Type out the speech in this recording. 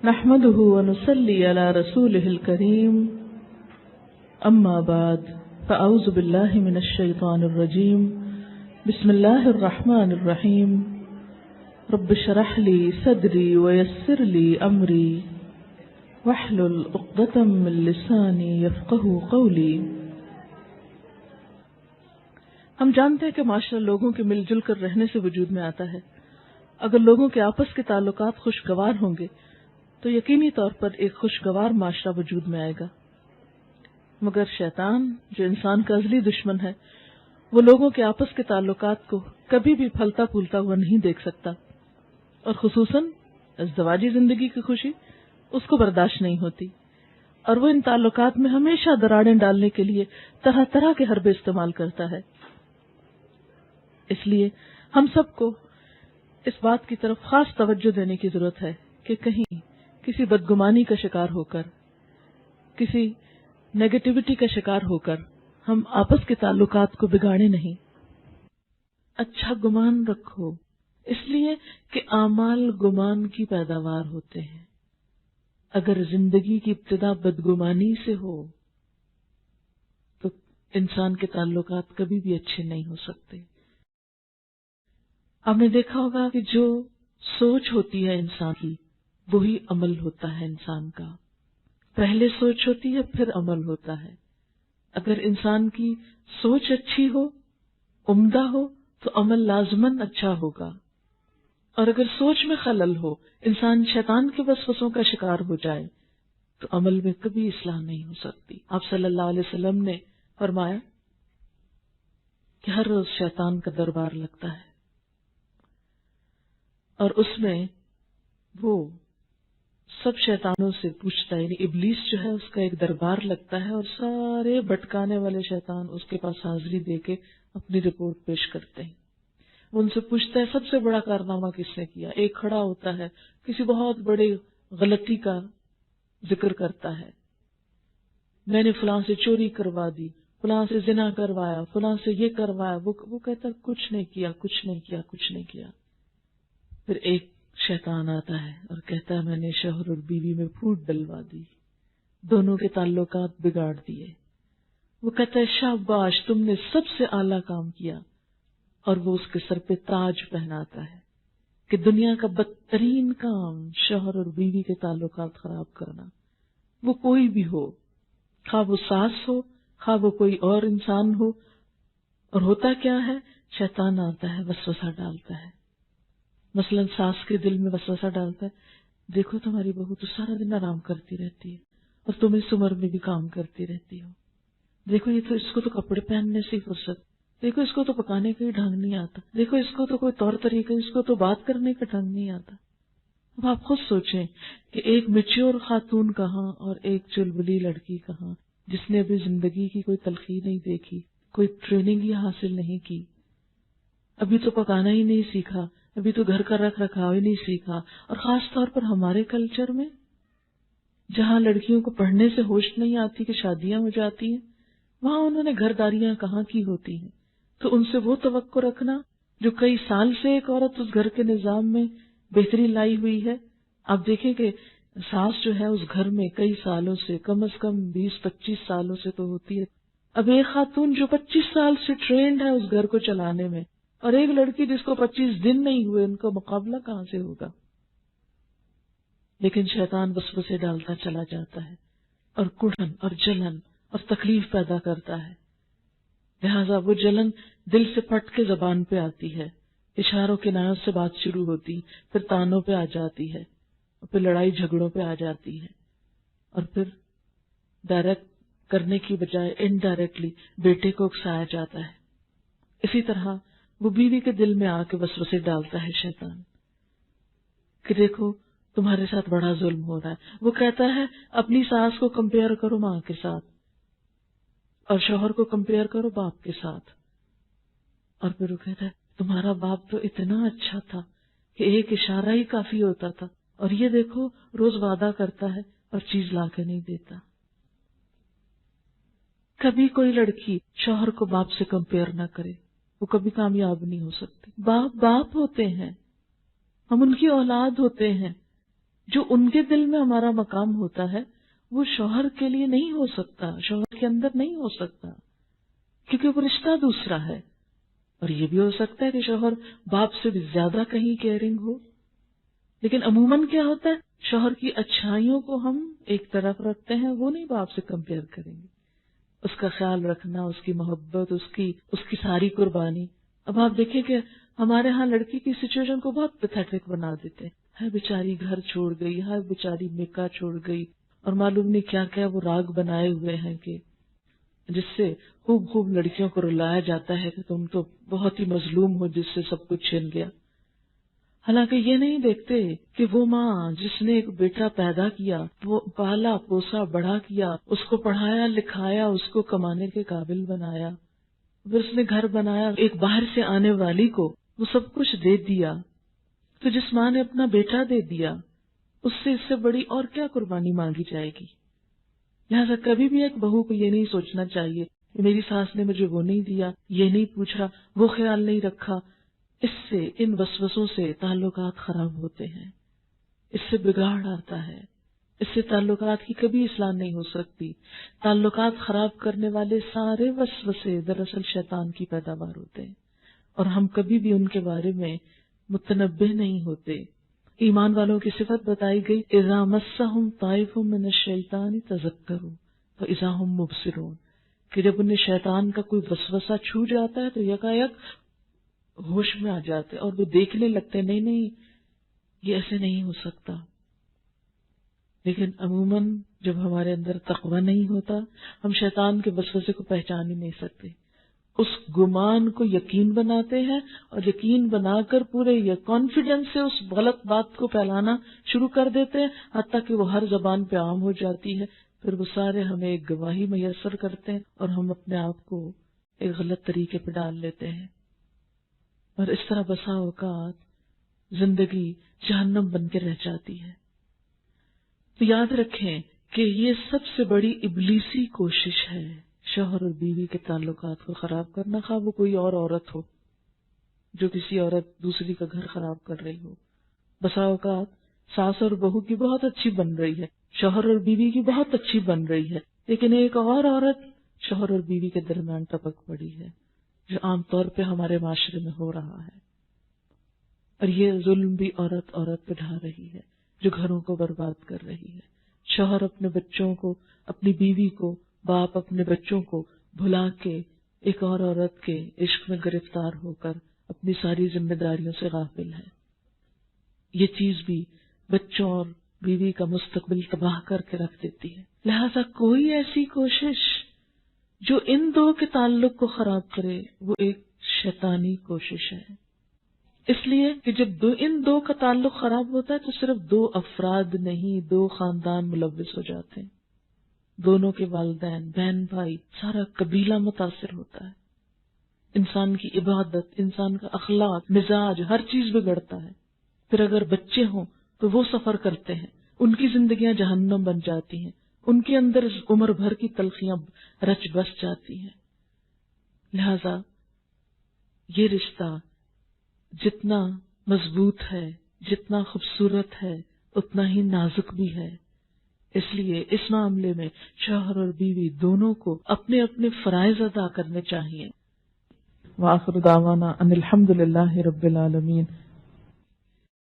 نحمده ونصلي على رسوله الكريم اما بعد فاعوذ بالله من الشيطان الرجيم بسم الله الرحمن الرحيم رب اشرح لي صدري ويسر لي امري واحلل عقدة من لساني يفقهوا قولي۔ ہم جانتے ہیں کہ معاشرہ لوگوں کے مل جل کر رہنے سے وجود میں آتا ہے۔ اگر لوگوں کے آپس کے تعلقات خوشگوار ہوں گے تو یقینی طور پر ایک خوشگوار معاشرہ وجود میں آئے گا، مگر شیطان جو انسان کا ازلی دشمن ہے وہ لوگوں کے آپس کے تعلقات کو کبھی بھی پھلتا پھولتا ہوا نہیں دیکھ سکتا، اور خصوصاً ازدواجی زندگی کی خوشی اس کو برداشت نہیں ہوتی، اور وہ ان تعلقات میں ہمیشہ دراڑیں ڈالنے کے لیے طرح طرح کے حربے استعمال کرتا ہے۔ اس لیے ہم سب کو اس بات کی طرف خاص توجہ دینے کی ضرورت ہے کہ کہیں کسی بدگمانی کا شکار ہو کر، کسی نیگیٹیوٹی کا شکار ہو کر ہم آپس کے تعلقات کو بگاڑے نہیں۔ اچھا گمان رکھو، اس لیے کہ اعمال گمان کی پیداوار ہوتے ہیں۔ اگر زندگی کی ابتدا بدگمانی سے ہو تو انسان کے تعلقات کبھی بھی اچھے نہیں ہو سکتے۔ آپ نے دیکھا ہوگا کہ جو سوچ ہوتی ہے انسان کی وہی عمل ہوتا ہے انسان کا۔ پہلے سوچ ہوتی ہے پھر عمل ہوتا ہے۔ اگر انسان کی سوچ اچھی ہو، عمدہ ہو، تو عمل لازماً اچھا ہوگا، اور اگر سوچ میں خلل ہو، انسان شیطان کے وسوسوں کا شکار ہو جائے تو عمل میں کبھی اصلاح نہیں ہو سکتی۔ آپ صلی اللہ علیہ وسلم نے فرمایا کہ ہر روز شیطان کا دربار لگتا ہے، اور اس میں وہ سب شیطانوں سے پوچھتا ہے، یعنی ابلیس جو ہے اس کا ایک دربار لگتا ہے، اور سارے بھٹکانے والے شیطان اس کے پاس حاضری دے کے اپنی رپورٹ پیش کرتے ہیں۔ وہ ان سے پوچھتا ہے سب سے بڑا کارنامہ کس نے کیا؟ ایک کھڑا ہوتا ہے کسی بہت بڑے غلطی کا ذکر کرتا ہے، میں نے فلاں سے چوری کروا دی، فلاں سے زنا کروایا، فلاں سے یہ کروایا، وہ کہتا ہے کچھ نہیں کیا، کچھ نہیں کیا، کچھ نہیں کیا۔ پھر ایک شیطان آتا ہے اور کہتا ہے میں نے شوہر اور بیوی میں پھوٹ ڈلوا دی، دونوں کے تعلقات بگاڑ دیے۔ وہ کہتا ہے شاباش، تم نے سب سے اعلیٰ کام کیا، اور وہ اس کے سر پہ تاج پہناتا ہے کہ دنیا کا بدترین کام شوہر اور بیوی کے تعلقات خراب کرنا، وہ کوئی بھی ہو، خواہ وہ ساس ہو، خواہ وہ کوئی اور انسان ہو۔ اور ہوتا کیا ہے؟ شیطان آتا ہے، وسوسہ ڈالتا ہے۔ مثلا ساس کے دل میں وسوسہ ڈالتا ہے، دیکھو تمہاری بہو تو سارا دن آرام کرتی رہتی ہے اور تم اس عمر میں بھی کام کرتی رہتی ہو، دیکھو یہ تو اس کو تو کپڑے پہننے سے فرصت، دیکھو اس کو تو پکانے کا ہی ڈھنگ نہیں آتا، دیکھو اس کو تو کوئی طور طریقہ، اس کو تو بات کرنے کا ڈھنگ نہیں آتا۔ اب آپ خود سوچیں کہ ایک میچور خاتون کہاں اور ایک چلبلی لڑکی کہاں، جس نے ابھی زندگی کی کوئی تلخی نہیں دیکھی، کوئی ٹریننگ ہی حاصل نہیں کی، ابھی تو پکانا ہی نہیں سیکھا، ابھی تو گھر کا رکھ رکھاؤ ہی نہیں سیکھا۔ اور خاص طور پر ہمارے کلچر میں جہاں لڑکیوں کو پڑھنے سے ہوش نہیں آتی کہ شادیاں ہو جاتی ہیں، وہاں انہوں نے گھرداریاں کہاں کی ہوتی ہیں۔ تو ان سے وہ توقع رکھنا جو کئی سال سے ایک عورت اس گھر کے نظام میں بہتری لائی ہوئی ہے۔ آپ دیکھیں کہ ساس جو ہے اس گھر میں کئی سالوں سے، کم از کم 20-25 سالوں سے تو ہوتی ہے۔ اب ایک خاتون جو 25 سال سے ٹرینڈ ہے اس گھر کو چلانے میں، اور ایک لڑکی جس کو 25 دن نہیں ہوئے، ان کا مقابلہ کہاں سے ہوگا؟ لیکن شیطان وسوسے ڈالتا چلا جاتا ہے اور کڑھن اور جلن اور تکلیف پیدا کرتا ہے، لہذا وہ جلن دل سے پھٹ کے زبان پہ آتی ہے، اشاروں کنایوں سے بات شروع ہوتی، پھر تانوں پہ آ جاتی ہے، اور پھر لڑائی جھگڑوں پہ آ جاتی ہے، اور پھر ڈائریکٹ کرنے کی بجائے انڈائریکٹلی بیٹے کو اکسایا جاتا ہے۔ اسی طرح وہ بیوی کے دل میں آ کے وسوسے ڈالتا ہے شیطان کہ دیکھو تمہارے ساتھ بڑا ظلم ہو رہا ہے۔ وہ کہتا ہے اپنی ساس کو کمپیئر کرو ماں کے ساتھ، اور شوہر کو کمپیئر کرو باپ کے ساتھ، اور پھر وہ کہتا ہے تمہارا باپ تو اتنا اچھا تھا کہ ایک اشارہ ہی کافی ہوتا تھا، اور یہ دیکھو روز وعدہ کرتا ہے اور چیز لا کے نہیں دیتا۔ کبھی کوئی لڑکی شوہر کو باپ سے کمپیئر نہ کرے، وہ کبھی کامیاب نہیں ہو سکتی۔ باپ باپ ہوتے ہیں، ہم ان کی اولاد ہوتے ہیں، جو ان کے دل میں ہمارا مقام ہوتا ہے وہ شوہر کے لیے نہیں ہو سکتا، شوہر کے اندر نہیں ہو سکتا، کیونکہ وہ رشتہ دوسرا ہے۔ اور یہ بھی ہو سکتا ہے کہ شوہر باپ سے بھی زیادہ کہیں کیئرنگ ہو، لیکن عموماً کیا ہوتا ہے، شوہر کی اچھائیوں کو ہم ایک طرف رکھتے ہیں، وہ نہیں باپ سے کمپیئر کریں گے۔ اس کا خیال رکھنا، اس کی محبت، اس کی ساری قربانی۔ اب آپ دیکھیں کہ ہمارے ہاں لڑکی کی سچویشن کو بہت پیتھیٹک بنا دیتے ہیں، ہے بیچاری گھر چھوڑ گئی، ہے بیچاری میکا چھوڑ گئی، اور معلوم نہیں کیا کیا وہ راگ بنائے ہوئے ہیں کہ جس سے خوب لڑکیوں کو رلایا جاتا ہے کہ تم تو بہت ہی مظلوم ہو جس سے سب کچھ چھن گیا۔ حالانکہ یہ نہیں دیکھتے کہ وہ ماں جس نے ایک بیٹا پیدا کیا، وہ پالا پوسا بڑا کیا، اس کو پڑھایا لکھایا، اس کو کمانے کے قابل بنایا، پھر اس نے گھر بنایا، ایک باہر سے آنے والی کو وہ سب کچھ دے دیا، تو جس ماں نے اپنا بیٹا دے دیا اس سے بڑی اور کیا قربانی مانگی جائے گی؟ لہٰذا کبھی بھی ایک بہو کو یہ نہیں سوچنا چاہیے کہ میری ساس نے مجھے وہ نہیں دیا، یہ نہیں پوچھا، وہ خیال نہیں رکھا۔ اس سے، ان وسوسوں سے تعلقات خراب ہوتے ہیں، اس سے بگاڑ آتا ہے، اس سے تعلقات کی کبھی اصلاح نہیں ہو سکتی۔ تعلقات خراب کرنے والے سارے وسوسے دراصل شیطان کی پیداوار ہوتے ہیں، اور ہم کبھی بھی ان کے بارے میں متنبہ نہیں ہوتے۔ ایمان والوں کی صفت بتائی گئی، اذا مسہم طائف من الشیطان تذکروا فاذا ہم مبصرون، کہ جب انہیں شیطان کا کوئی وسوسہ چھو جاتا ہے تو یکایک ہوش میں آ جاتے اور وہ دیکھنے لگتے، نہیں یہ ایسے نہیں ہو سکتا۔ لیکن عموماً جب ہمارے اندر تقوی نہیں ہوتا، ہم شیطان کے وسوسے کو پہچان ہی نہیں سکتے، اس گمان کو یقین بناتے ہیں، اور یقین بنا کر پورے کانفیڈنس سے اس غلط بات کو پھیلانا شروع کر دیتے ہیں، حتیٰ کہ وہ ہر زبان پہ عام ہو جاتی ہے۔ پھر وہ سارے ہمیں ایک گواہی میسر کرتے ہیں اور ہم اپنے آپ کو ایک غلط طریقے پہ ڈال لیتے ہیں، اور اس طرح بسا اوقات زندگی جہنم بن کے رہ جاتی ہے۔ تو یاد رکھیں کہ یہ سب سے بڑی ابلیسی کوشش ہے، شوہر اور بیوی کے تعلقات کو خراب کرنا، خواہ وہ کوئی اور عورت ہو جو کسی عورت دوسری کا گھر خراب کر رہی ہو۔ بسا اوقات ساس اور بہو کی بہت اچھی بن رہی ہے، شوہر اور بیوی کی بہت اچھی بن رہی ہے، لیکن ایک اور عورت شوہر اور بیوی کے درمیان ٹپک پڑی ہے، جو عام طور پہ ہمارے معاشرے میں ہو رہا ہے۔ اور یہ ظلم بھی عورت پہ ڈھا رہی ہے، جو گھروں کو برباد کر رہی ہے۔ شوہر اپنے بچوں کو، اپنی بیوی کو، باپ اپنے بچوں کو بھلا کے ایک اور عورت کے عشق میں گرفتار ہو کر اپنی ساری ذمہ داریوں سے غافل ہے۔ یہ چیز بھی بچوں اور بیوی کا مستقبل تباہ کر کے رکھ دیتی ہے۔ لہذا کوئی ایسی کوشش جو ان دو کے تعلق کو خراب کرے وہ ایک شیطانی کوشش ہے، اس لیے کہ جب ان دو کا تعلق خراب ہوتا ہے تو صرف دو افراد نہیں، دو خاندان ملوث ہو جاتے ہیں، دونوں کے والدین، بہن بھائی، سارا قبیلہ متاثر ہوتا ہے، انسان کی عبادت، انسان کا اخلاق، مزاج، ہر چیز بگڑتا ہے۔ پھر اگر بچے ہوں تو وہ سفر کرتے ہیں، ان کی زندگیاں جہنم بن جاتی ہیں، ان کے اندر عمر بھر کی تلخیاں رچ بس جاتی ہیں۔ لہذا یہ رشتہ جتنا مضبوط ہے، جتنا خوبصورت ہے، اتنا ہی نازک بھی ہے۔ اس لیے اس معاملے میں شوہر اور بیوی دونوں کو اپنے اپنے فرائض ادا کرنے چاہیے۔ وآخر دعوانا ان الحمد للہ رب العالمین۔